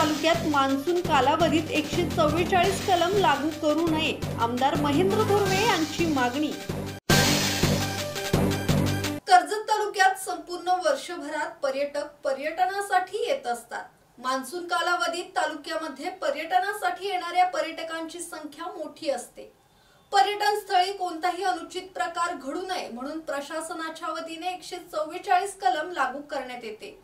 तालुक्यात मान्सून कालावधीत 144 कलम लागू करू नये, आमदार महेंद्र थोरवे यांची मागणी। कर्जत तालुक्यात संपूर्ण वर्षभरात पर्यटक पर्यटनासाठी येत असतात। मान्सून कालावधीत तालुक्यामध्ये पर्यटनासाठी येणाऱ्या पर्यटकांची संख्या मोठी असते। पर्यटन स्थळी कोणताही अनुचित प्रकार घडू नये म्हणून प्रशासनाच्या वतीने 144 कलम लागू करण्यात येते।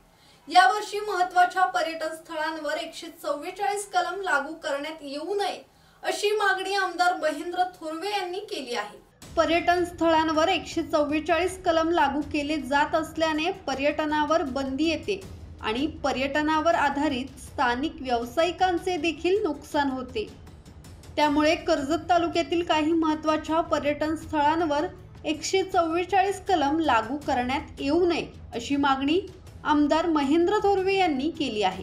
यावर्षी महत्त्वाच्या पर्यटन स्थळांवर 144 कलम लागू करण्यात येऊ नये अशी मागणी आमदार महेंद्र थोरवे यांनी केली आहे। पर्यटन स्थळांवर 144 कलम लागू केले जात असल्याने पर्यटनावर बंदी येते आणि पर्यटनावर आधारित स्थानिक व्यावसायिकांचे देखील नुकसान होते। त्यामुळे कर्जत तालुक्यातील काही महत्त्वाच्या पर्यटन स्थळांवर 144 कलम लागू करण्यात येऊ नये अशी मागणी आमदार महेंद्र थोरवे यांनी केली आहे।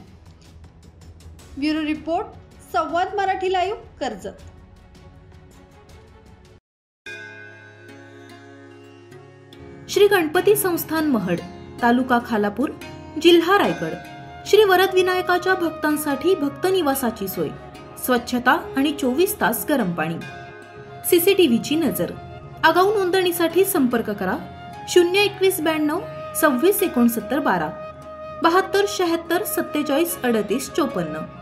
ब्युरो रिपोर्ट, संवाद मराठी लाईव्ह, कर्जत। श्री गणपती संस्थान महड, तालुका खालापूर, जिल्हा रायगड। श्री वरद विनायकाच्या भक्तांसाठी भक्त निवासाची सोय, स्वच्छता आणि 24 तास गरम पाणी, सीसीटीव्हीची नजर। आगाऊ नोंदणीसाठी संपर्क करा 021 92 26 69 12 72 76 47 38 54।